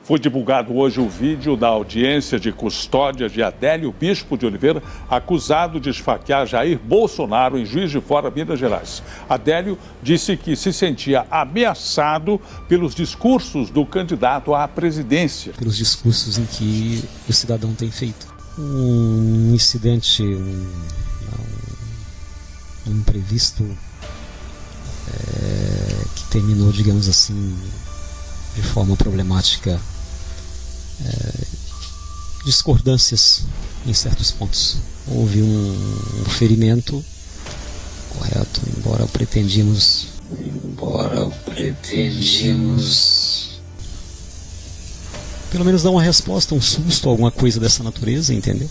Foi divulgado hoje o vídeo da audiência de custódia de Adélio Bispo de Oliveira, acusado de esfaquear Jair Bolsonaro em Juiz de Fora, Minas Gerais. Adélio disse que se sentia ameaçado pelos discursos do candidato à presidência. Pelos discursos em que o cidadão tem feito. Um incidente, um imprevisto que terminou, digamos assim, de forma problemática, discordâncias em certos pontos. Houve um ferimento, correto, embora pretendíamos pelo menos dar uma resposta, um susto, alguma coisa dessa natureza, entendeu?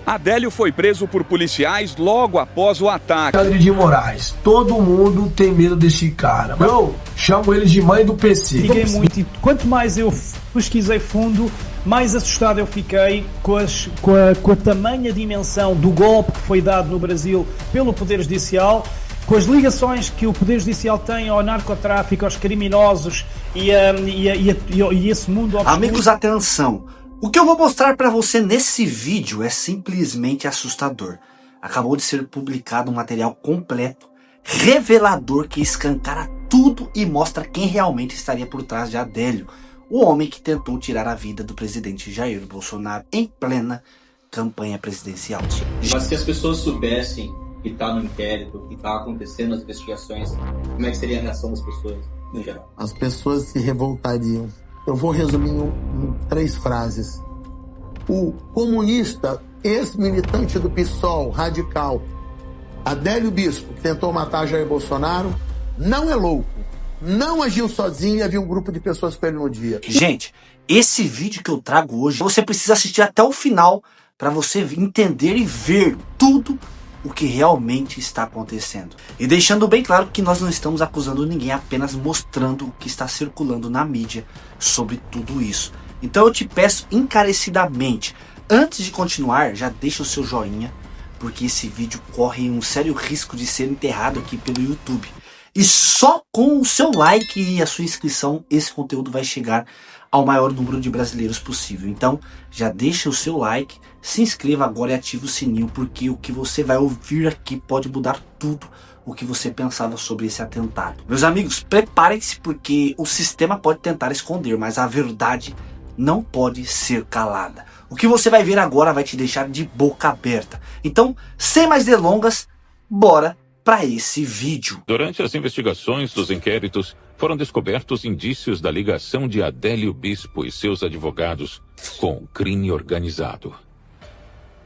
Adélio foi preso por policiais logo após o ataque. Alexandre de Moraes, todo mundo tem medo desse cara. Eu chamo ele de mãe do PC. Fiquei muito, e quanto mais eu pesquisei fundo, mais assustado eu fiquei com a tamanha dimensão do golpe que foi dado no Brasil pelo Poder Judicial, com as ligações que o Poder Judicial tem ao narcotráfico, aos criminosos e esse mundo obscuro. Amigos, atenção! O que eu vou mostrar para você nesse vídeo é simplesmente assustador. Acabou de ser publicado um material completo, revelador, que escancara tudo e mostra quem realmente estaria por trás de Adélio, o homem que tentou tirar a vida do presidente Jair Bolsonaro em plena campanha presidencial. Mas se as pessoas soubessem que está no inquérito, que está acontecendo as investigações, como é que seria a reação das pessoas no geral? As pessoas se revoltariam. Eu vou resumir em 3 frases. O comunista, ex-militante do PSOL, radical, Adélio Bispo, que tentou matar Jair Bolsonaro, não é louco, não agiu sozinho e havia um grupo de pessoas com ele no dia. Gente, esse vídeo que eu trago hoje, você precisa assistir até o final para você entender e ver tudo o que realmente está acontecendo. E deixando bem claro que nós não estamos acusando ninguém, apenas mostrando o que está circulando na mídia sobre tudo isso. Então eu te peço encarecidamente, antes de continuar, já deixa o seu joinha, porque esse vídeo corre um sério risco de ser enterrado aqui pelo YouTube. E só com o seu like e a sua inscrição, esse conteúdo vai chegar ao maior número de brasileiros possível. Então, já deixa o seu like, se inscreva agora e ative o sininho, porque o que você vai ouvir aqui pode mudar tudo o que você pensava sobre esse atentado. Meus amigos, preparem-se, porque o sistema pode tentar esconder, mas a verdade não pode ser calada. O que você vai ver agora vai te deixar de boca aberta. Então, sem mais delongas, bora para esse vídeo. Durante as investigações dos inquéritos, foram descobertos indícios da ligação de Adélio Bispo e seus advogados com o crime organizado.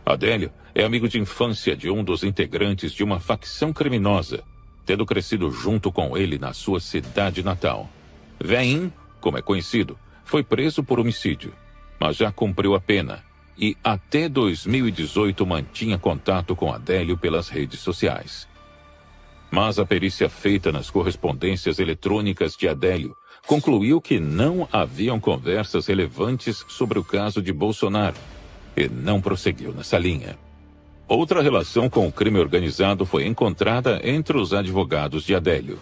Adélio é amigo de infância de um dos integrantes de uma facção criminosa, tendo crescido junto com ele na sua cidade natal. Veim, como é conhecido, foi preso por homicídio, mas já cumpriu a pena e até 2018 mantinha contato com Adélio pelas redes sociais. Mas a perícia feita nas correspondências eletrônicas de Adélio concluiu que não haviam conversas relevantes sobre o caso de Bolsonaro e não prosseguiu nessa linha. Outra relação com o crime organizado foi encontrada entre os advogados de Adélio.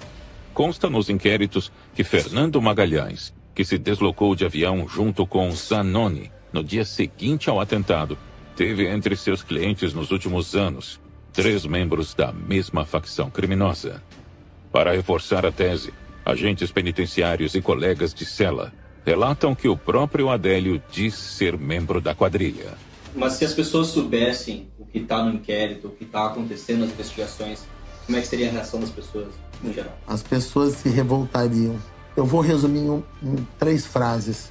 Consta nos inquéritos que Fernando Magalhães, que se deslocou de avião junto com Zanoni no dia seguinte ao atentado, teve entre seus clientes nos últimos anos 3 membros da mesma facção criminosa. Para reforçar a tese, agentes penitenciários e colegas de cela relatam que o próprio Adélio diz ser membro da quadrilha. Mas se as pessoas soubessem o que está no inquérito, o que está acontecendo nas investigações, como é que seria a reação das pessoas no geral? As pessoas se revoltariam. Eu vou resumir em 3 frases.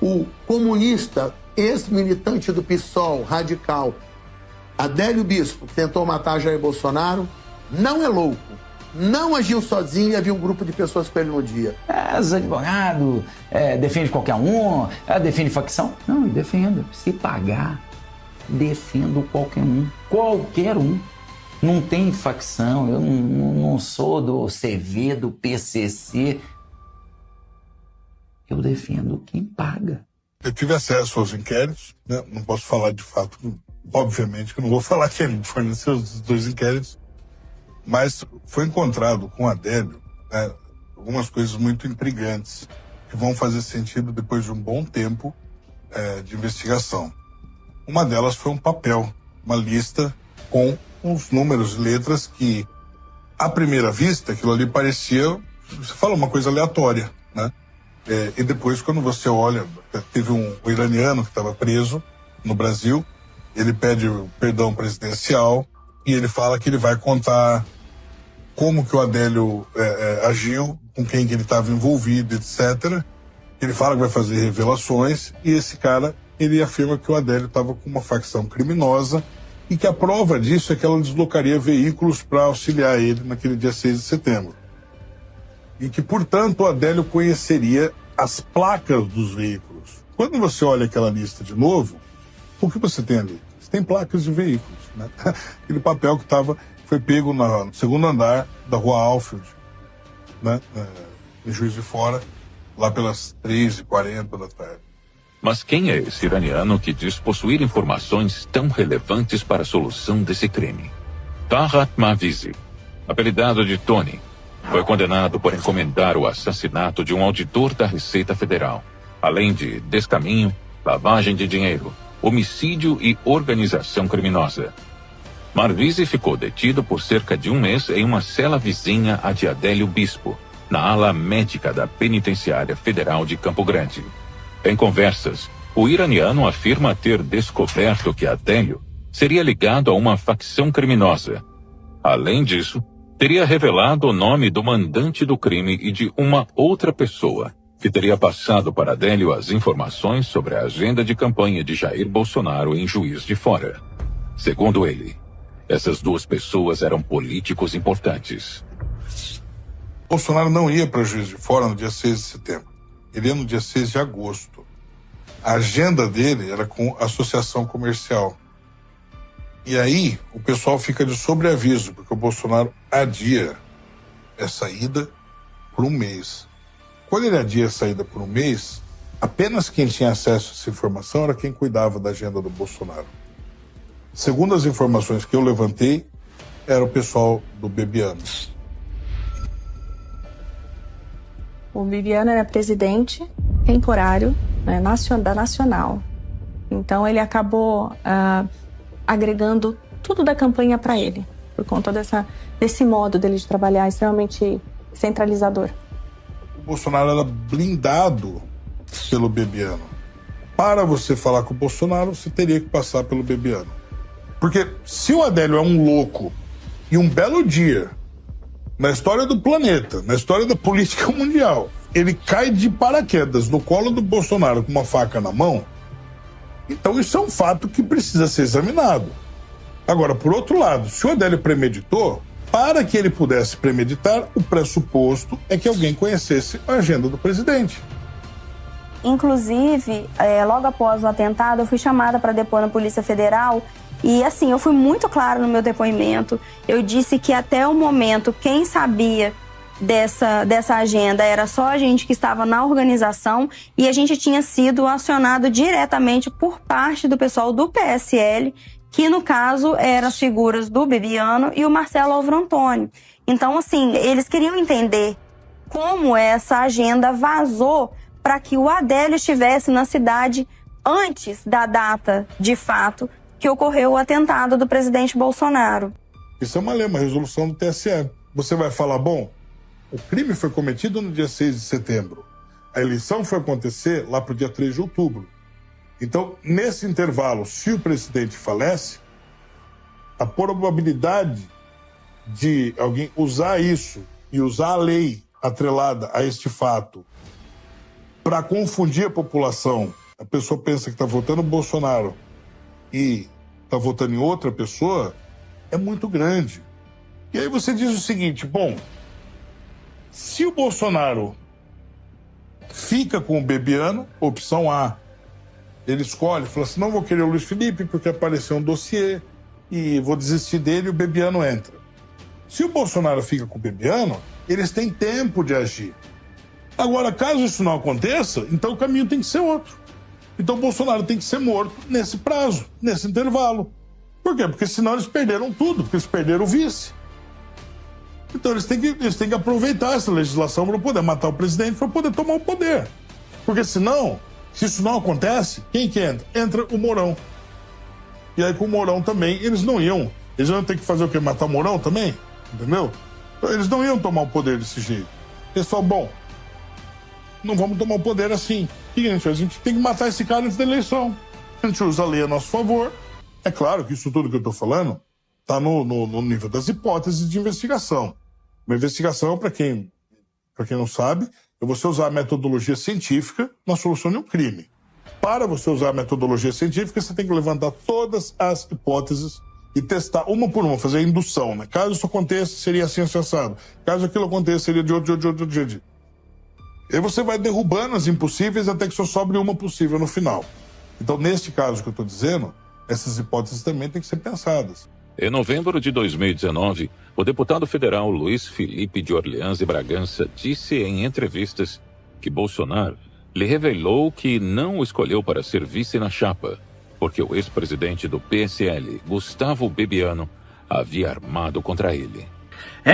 O comunista, ex-militante do PSOL, radical, Adélio Bispo, que tentou matar Jair Bolsonaro, não é louco, não agiu sozinho e havia um grupo de pessoas com ele no dia. Os advogados defende qualquer um, defende facção. Não, eu defendo. Se pagar, defendo qualquer um. Qualquer um. Não tem facção, eu não sou do CV, do PCC. Eu defendo quem paga. Eu tive acesso aos inquéritos, né? Não posso falar de fato, obviamente que eu não vou falar quem forneceu os 2 inquéritos, mas foi encontrado com Adélio, né, algumas coisas muito intrigantes. que vão fazer sentido depois de um bom tempo de investigação. Uma delas foi um papel, uma lista com uns números e letras que, à primeira vista, aquilo ali parecia, você fala, uma coisa aleatória, né? E depois, quando você olha, teve um iraniano que estava preso no Brasil, ele pede perdão presidencial e ele fala que ele vai contar como que o Adélio agiu, com quem que ele estava envolvido, etc. Ele fala que vai fazer revelações e esse cara, ele afirma que o Adélio estava com uma facção criminosa e que a prova disso é que ela deslocaria veículos para auxiliar ele naquele dia 6 de setembro. E que, portanto, o Adélio conheceria as placas dos veículos. Quando você olha aquela lista de novo, o que você tem ali? Você tem placas de veículos, né? Aquele papel que foi pego no segundo andar da rua Alfield, né? Em Juiz de Fora, lá pelas 3h40 da tarde. Mas quem é esse iraniano que diz possuir informações tão relevantes para a solução desse crime? Tahat Mavisi, apelidado de Tony, foi condenado por encomendar o assassinato de um auditor da Receita Federal, além de descaminho, lavagem de dinheiro, homicídio e organização criminosa. Mavisi ficou detido por cerca de um mês em uma cela vizinha à de Adélio Bispo, na ala médica da Penitenciária Federal de Campo Grande. Em conversas, o iraniano afirma ter descoberto que Adélio seria ligado a uma facção criminosa. Além disso, teria revelado o nome do mandante do crime e de uma outra pessoa, que teria passado para Adélio as informações sobre a agenda de campanha de Jair Bolsonaro em Juiz de Fora. Segundo ele, essas duas pessoas eram políticos importantes. Bolsonaro não ia para Juiz de Fora no dia 6 de setembro. Ele ia no dia 6 de agosto. A agenda dele era com associação comercial. E aí, o pessoal fica de sobreaviso, porque o Bolsonaro adia essa ida por um mês. Quando ele adia a saída por um mês, apenas quem tinha acesso a essa informação era quem cuidava da agenda do Bolsonaro. Segundo as informações que eu levantei, era o pessoal do Bebiano. O Bebiano era presidente temporário, né, da Nacional. Então ele acabou agregando tudo da campanha para ele, por conta desse modo dele de trabalhar extremamente centralizador. O Bolsonaro era blindado pelo Bebiano. Para você falar com o Bolsonaro, você teria que passar pelo Bebiano. Porque se o Adélio é um louco e um belo dia, na história do planeta, na história da política mundial, ele cai de paraquedas no colo do Bolsonaro com uma faca na mão, então isso é um fato que precisa ser examinado. Agora, por outro lado, se o Adélio premeditou, para que ele pudesse premeditar, o pressuposto é que alguém conhecesse a agenda do presidente. Inclusive, logo após o atentado, eu fui chamada para depor na Polícia Federal e, assim, eu fui muito clara no meu depoimento. Eu disse que até o momento, quem sabia dessa agenda era só a gente que estava na organização e a gente tinha sido acionado diretamente por parte do pessoal do PSL, que no caso eram as figuras do Bebiano e o Marcelo Álvaro Antônio. Então, assim, eles queriam entender como essa agenda vazou para que o Adélio estivesse na cidade antes da data, de fato, que ocorreu o atentado do presidente Bolsonaro. Isso é uma lei, uma resolução do TSE. Você vai falar, bom, o crime foi cometido no dia 6 de setembro. A eleição foi acontecer lá para o dia 3 de outubro. Então, nesse intervalo, se o presidente falece, a probabilidade de alguém usar isso e usar a lei atrelada a este fato para confundir a população, a pessoa pensa que está votando Bolsonaro e está votando em outra pessoa, é muito grande. E aí você diz o seguinte, bom, se o Bolsonaro fica com o Bebiano, opção A, ele escolhe, fala assim, não vou querer o Luiz Felipe porque apareceu um dossiê e vou desistir dele e o Bebiano entra. Se o Bolsonaro fica com o Bebiano, eles têm tempo de agir. Agora, caso isso não aconteça, então o caminho tem que ser outro. Então o Bolsonaro tem que ser morto nesse prazo, nesse intervalo. Por quê? Porque senão eles perderam tudo, porque eles perderam o vice. Então eles têm que aproveitar essa legislação para poder matar o presidente, para poder tomar o poder. Porque senão, se isso não acontece, quem que entra? Entra o Mourão. E aí com o Mourão também, eles iam ter que fazer o quê? Matar o Mourão também? Entendeu? Então, eles não iam tomar o poder desse jeito. Eles falam, bom, não vamos tomar o poder assim. O que a gente tem que matar esse cara antes da eleição. A gente usa a lei a nosso favor. É claro que isso tudo que eu estou falando está no nível das hipóteses de investigação. Uma investigação, para quem não sabe, é você usar a metodologia científica na solução de um crime. Para você usar a metodologia científica, você tem que levantar todas as hipóteses e testar uma por uma, fazer a indução, né? Caso isso aconteça, seria assim associado. Caso aquilo aconteça, seria de outro. E aí você vai derrubando as impossíveis até que só sobre uma possível no final. Então, neste caso que eu estou dizendo, essas hipóteses também têm que ser pensadas. Em novembro de 2019, o deputado federal Luiz Felipe de Orleans e Bragança disse em entrevistas que Bolsonaro lhe revelou que não o escolheu para ser vice na chapa, porque o ex-presidente do PSL, Gustavo Bebiano, havia armado contra ele.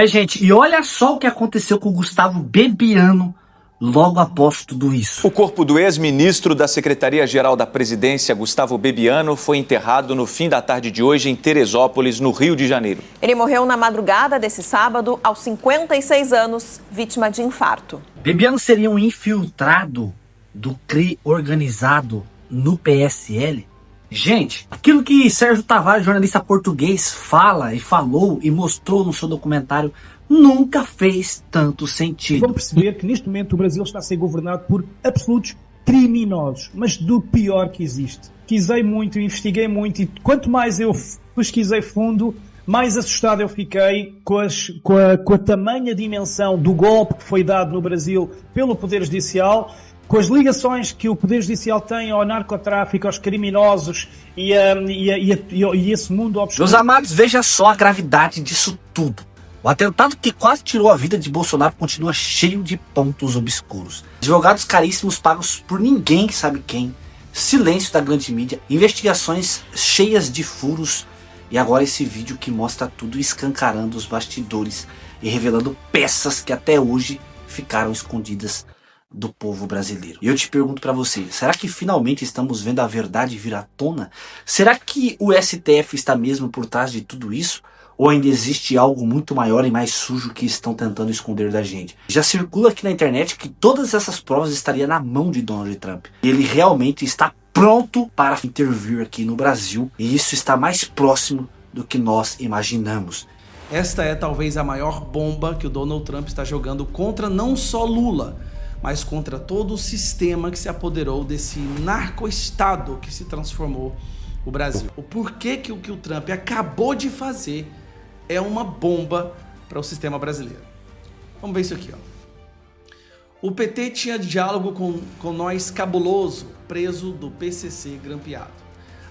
Gente, e olha só o que aconteceu com o Gustavo Bebiano logo após tudo isso. O corpo do ex-ministro da Secretaria-Geral da Presidência, Gustavo Bebiano, foi enterrado no fim da tarde de hoje em Teresópolis, no Rio de Janeiro. Ele morreu na madrugada desse sábado, aos 56 anos, vítima de infarto. Bebiano seria um infiltrado do CRI organizado no PSL? Gente, aquilo que Sérgio Tavares, jornalista português, fala e falou e mostrou no seu documentário nunca fez tanto sentido. Vão perceber que neste momento o Brasil está a ser governado por absolutos criminosos, mas do pior que existe. Pesquisei muito, investiguei muito e quanto mais eu pesquisei fundo, mais assustado eu fiquei com a tamanha dimensão do golpe que foi dado no Brasil pelo Poder Judicial, com as ligações que o Poder Judicial tem ao narcotráfico, aos criminosos e esse mundo obscuro. Meus amados, veja só a gravidade disso tudo. O atentado que quase tirou a vida de Bolsonaro continua cheio de pontos obscuros. Advogados caríssimos pagos por ninguém sabe quem, silêncio da grande mídia, investigações cheias de furos e agora esse vídeo que mostra tudo escancarando os bastidores e revelando peças que até hoje ficaram escondidas do povo brasileiro. E eu te pergunto pra você, será que finalmente estamos vendo a verdade vir à tona? Será que o STF está mesmo por trás de tudo isso? Ou ainda existe algo muito maior e mais sujo que estão tentando esconder da gente? Já circula aqui na internet que todas essas provas estariam na mão de Donald Trump. Ele realmente está pronto para intervir aqui no Brasil. E isso está mais próximo do que nós imaginamos. Esta é talvez a maior bomba que o Donald Trump está jogando contra não só Lula, mas contra todo o sistema que se apoderou desse narco-estado que se transformou o Brasil. O porquê que o Trump acabou de fazer é uma bomba para o sistema brasileiro. Vamos ver isso aqui, ó. O PT tinha diálogo com nós cabuloso, preso do PCC grampeado.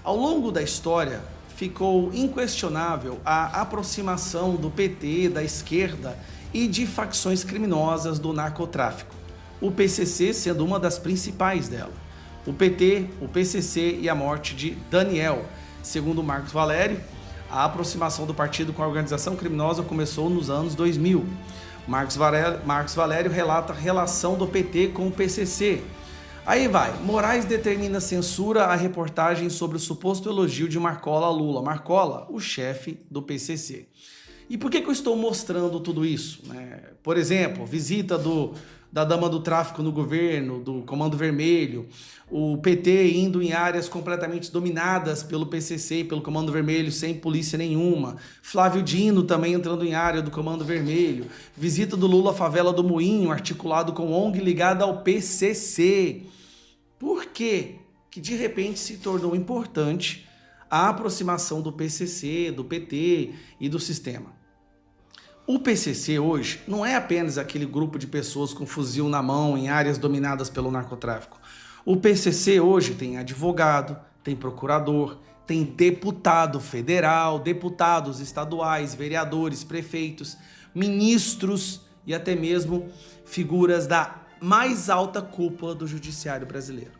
Ao longo da história, ficou inquestionável a aproximação do PT, da esquerda e de facções criminosas do narcotráfico. O PCC sendo uma das principais dela. O PT, o PCC e a morte de Daniel. Segundo Marcos Valério, a aproximação do partido com a organização criminosa começou nos anos 2000. Marcos Valério relata a relação do PT com o PCC. Aí vai, Moraes determina censura a reportagem sobre o suposto elogio de Marcola a Lula. Marcola, o chefe do PCC. E por que eu estou mostrando tudo isso? Por exemplo, visita da dama do tráfico no governo, do Comando Vermelho, o PT indo em áreas completamente dominadas pelo PCC e pelo Comando Vermelho, sem polícia nenhuma, Flávio Dino também entrando em área do Comando Vermelho, visita do Lula à favela do Moinho, articulado com ONG ligada ao PCC. Por que de repente se tornou importante a aproximação do PCC, do PT e do sistema? O PCC hoje não é apenas aquele grupo de pessoas com fuzil na mão em áreas dominadas pelo narcotráfico. O PCC hoje tem advogado, tem procurador, tem deputado federal, deputados estaduais, vereadores, prefeitos, ministros e até mesmo figuras da mais alta cúpula do judiciário brasileiro.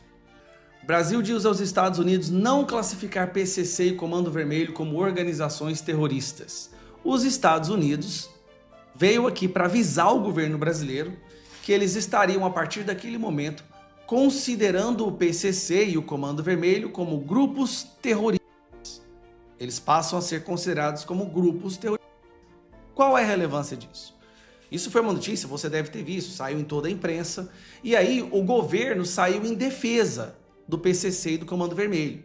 O Brasil diz aos Estados Unidos não classificar PCC e Comando Vermelho como organizações terroristas. Os Estados Unidos veio aqui para avisar o governo brasileiro que eles estariam, a partir daquele momento, considerando o PCC e o Comando Vermelho como grupos terroristas. Eles passam a ser considerados como grupos terroristas. Qual é a relevância disso? Isso foi uma notícia, você deve ter visto, saiu em toda a imprensa, e aí o governo saiu em defesa do PCC e do Comando Vermelho.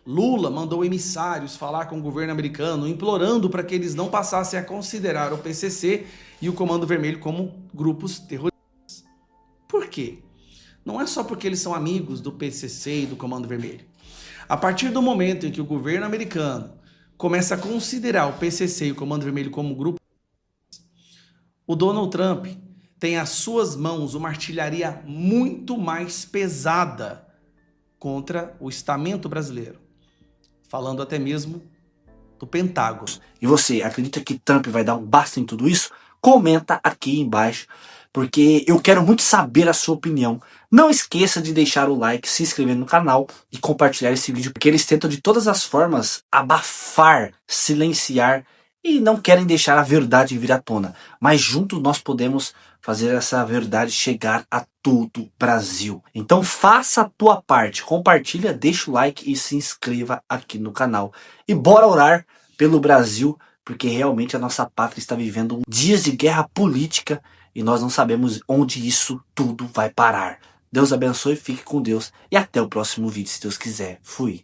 Lula mandou emissários falar com o governo americano, implorando para que eles não passassem a considerar o PCC e o Comando Vermelho como grupos terroristas. Por quê? Não é só porque eles são amigos do PCC e do Comando Vermelho. A partir do momento em que o governo americano começa a considerar o PCC e o Comando Vermelho como grupo, o Donald Trump tem às suas mãos uma artilharia muito mais pesada contra o estamento brasileiro, falando até mesmo do Pentágono. E você acredita que Trump vai dar um basta em tudo isso? Comenta aqui embaixo, porque eu quero muito saber a sua opinião. Não esqueça de deixar o like, se inscrever no canal e compartilhar esse vídeo, porque eles tentam de todas as formas abafar, silenciar e não querem deixar a verdade vir à tona. Mas juntos nós podemos fazer essa verdade chegar a todo o Brasil. Então faça a tua parte, compartilha, deixa o like e se inscreva aqui no canal. E bora orar pelo Brasil, porque realmente a nossa pátria está vivendo dias de guerra política e nós não sabemos onde isso tudo vai parar. Deus abençoe, fique com Deus e até o próximo vídeo, se Deus quiser. Fui.